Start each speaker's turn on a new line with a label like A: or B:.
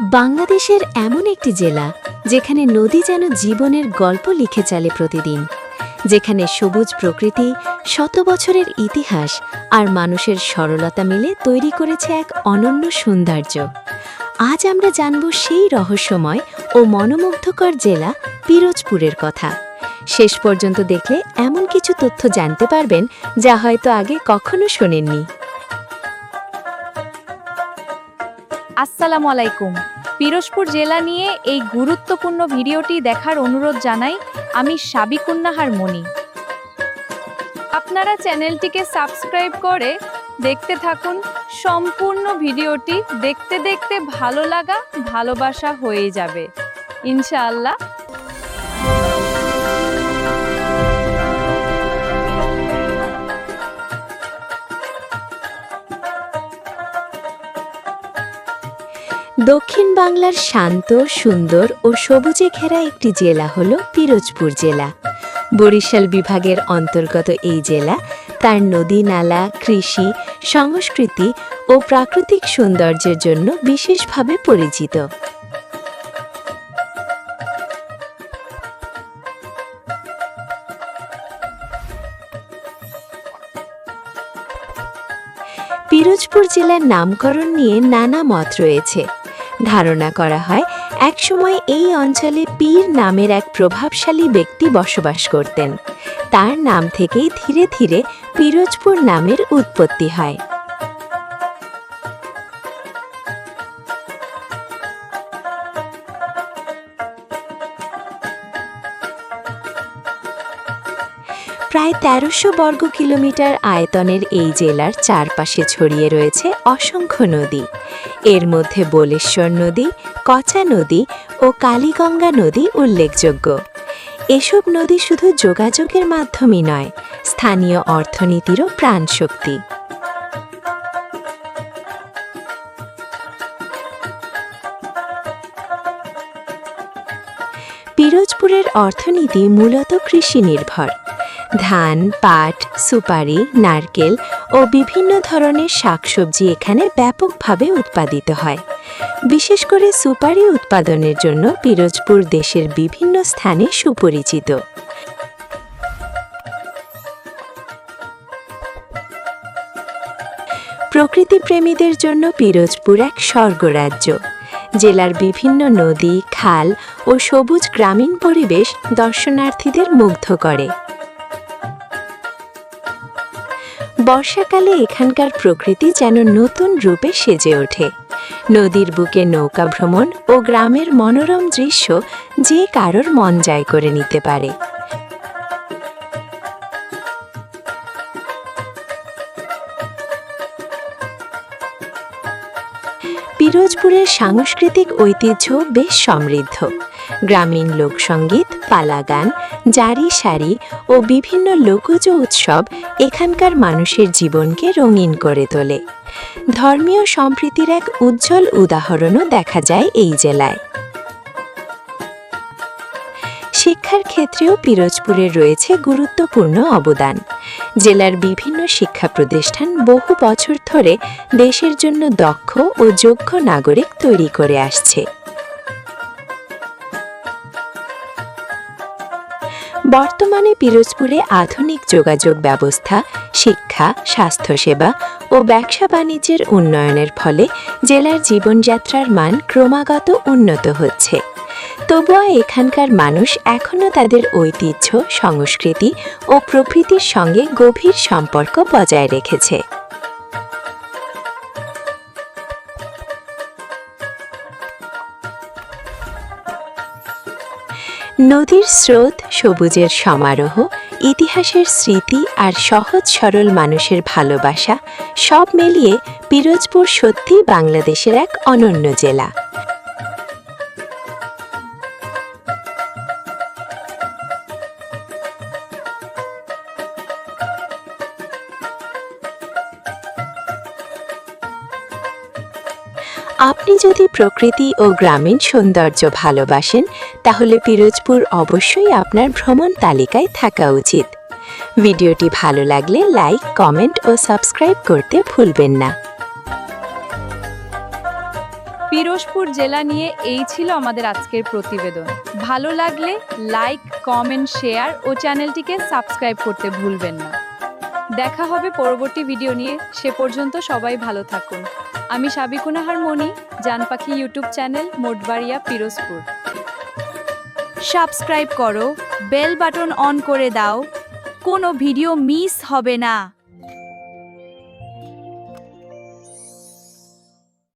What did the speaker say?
A: বাংলাদেশের এমন একটি জেলা যেখানে নদী যেন জীবনের গল্প লিখে চলে প্রতিদিন, যেখানে সবুজ প্রকৃতি, শত বছরের ইতিহাস আর মানুষের সরলতা মিলে তৈরি করেছে এক অনন্য সৌন্দর্য। আজ আমরা জানব সেই রহস্যময় ও মনোমুগ্ধকর জেলা পিরোজপুরের কথা। শেষ পর্যন্ত দেখলে এমন কিছু তথ্য জানতে পারবেন যা হয়তো আগে কখনো শোনেননি।
B: আসসালামু আলাইকুম। পিরোজপুর জেলা নিয়ে এই গুরুত্বপূর্ণ ভিডিওটি দেখার অনুরোধ জানাই। আমি সাবিকুন্নাহার মনি। আপনারা চ্যানেলটিকে সাবস্ক্রাইব করে দেখতে থাকুন সম্পূর্ণ ভিডিওটি। দেখতে দেখতে ভালো লাগা ভালোবাসা হয়ে যাবে ইনশাআল্লাহ।
A: দক্ষিণ বাংলার শান্ত, সুন্দর ও সবুজে ঘেরা একটি জেলা হল পিরোজপুর জেলা। বরিশাল বিভাগের অন্তর্গত এই জেলা তার নদী, নালা, কৃষি, সংস্কৃতি ও প্রাকৃতিক সৌন্দর্যের জন্য বিশেষভাবে পরিচিত। পিরোজপুর জেলার নামকরণ নিয়ে নানা মত রয়েছে। ধারণা করা হয় একসময় এই অঞ্চলে পীর নামের এক প্রভাবশালী ব্যক্তি বসবাস করতেন। তার নাম থেকেই ধীরে ধীরে পিরোজপুর নামের উৎপত্তি হয়। প্রায় ১৩০০ বর্গ কিলোমিটার আয়তনের এই জেলার চারপাশে ছড়িয়ে রয়েছে অসংখ্য নদী। এর মধ্যে বলেশ্বর নদী, কচা নদী ও কালীগঙ্গা নদী উল্লেখযোগ্য। এসব নদী শুধু যোগাযোগের মাধ্যমই নয়, স্থানীয় অর্থনীতিরও প্রাণশক্তি। পিরোজপুরের অর্থনীতি মূলত কৃষি নির্ভর। ধান, পাট, সুপারি, নারকেল ও বিভিন্ন ধরনের শাকসবজি এখানে ব্যাপকভাবে উৎপাদিত হয়। বিশেষ করে সুপারি উৎপাদনের জন্য পিরোজপুর দেশের বিভিন্ন স্থানে সুপরিচিত। প্রকৃতিপ্রেমীদের জন্য পিরোজপুর এক স্বর্গরাজ্য। জেলার বিভিন্ন নদী, খাল ও সবুজ গ্রামীণ পরিবেশ দর্শনার্থীদের মুগ্ধ করে। বর্ষাকালে এখানকার প্রকৃতি যেন নতুন রূপে সেজে ওঠে। নদীর বুকে নৌকা ভ্রমণ ও গ্রামের মনোরম দৃশ্য যে কারোর মন জয় করে নিতে পারে। পিরোজপুরের সাংস্কৃতিক ঐতিহ্য বেশ সমৃদ্ধ। গ্রামীণ লোকসঙ্গীত, পালাগান, জারি সারি ও বিভিন্ন লোকজ উৎসব এখানকার মানুষের জীবনকে রঙিন করে তোলে। ধর্মীয় সম্প্রীতির এক উজ্জ্বল উদাহরণও দেখা যায় এই জেলায়। শিক্ষার ক্ষেত্রেও পিরোজপুরের রয়েছে গুরুত্বপূর্ণ অবদান। জেলার বিভিন্ন শিক্ষা প্রতিষ্ঠান বহু বছর ধরে দেশের জন্য দক্ষ ও যোগ্য নাগরিক তৈরি করে আসছে। বর্তমানে পিরোজপুরে আধুনিক যোগাযোগ ব্যবস্থা, শিক্ষা, স্বাস্থ্যসেবা ও ব্যবসা বাণিজ্যের উন্নয়নের ফলে জেলার জীবনযাত্রার মান ক্রমাগত উন্নত হচ্ছে। তবুও এখানকার মানুষ এখনও তাদের ঐতিহ্য, সংস্কৃতি ও প্রকৃতির সঙ্গে গভীর সম্পর্ক বজায় রেখেছে। নদীর স্রোত, সবুজের সমারোহ, ইতিহাসের স্মৃতি আর সহজ সরল মানুষের ভালোবাসা সব মিলিয়ে পিরোজপুর সত্যিই বাংলাদেশের এক অনন্য জেলা। আপনি যদি প্রকৃতি ও গ্রামীণ সৌন্দর্য ভালোবাসেন, তাহলে পিরোজপুর অবশ্যই আপনার ভ্রমণ তালিকায় থাকা উচিত। ভিডিওটি ভালো লাগলে লাইক, কমেন্ট ও সাবস্ক্রাইব করতে ভুলবেন না।
B: পিরোজপুর জেলা নিয়ে এই ছিল আমাদের আজকের প্রতিবেদন। ভালো লাগলে লাইক, কমেন্ট, শেয়ার ও চ্যানেলটিকে সাবস্ক্রাইব করতে ভুলবেন না। দেখা হবে পরবর্তী ভিডিও নিয়ে, সে পর্যন্ত সবাই ভালো থাকুন। আমি সাবিকুনাহার মনি, জান পাখি ইউটিউব চ্যানেল, মোটবাড়িয়া, পিরোজপুর।
C: সাবস্ক্রাইব করো, বেল বাটন অন করে দাও, কোনো ভিডিও মিস হবে না।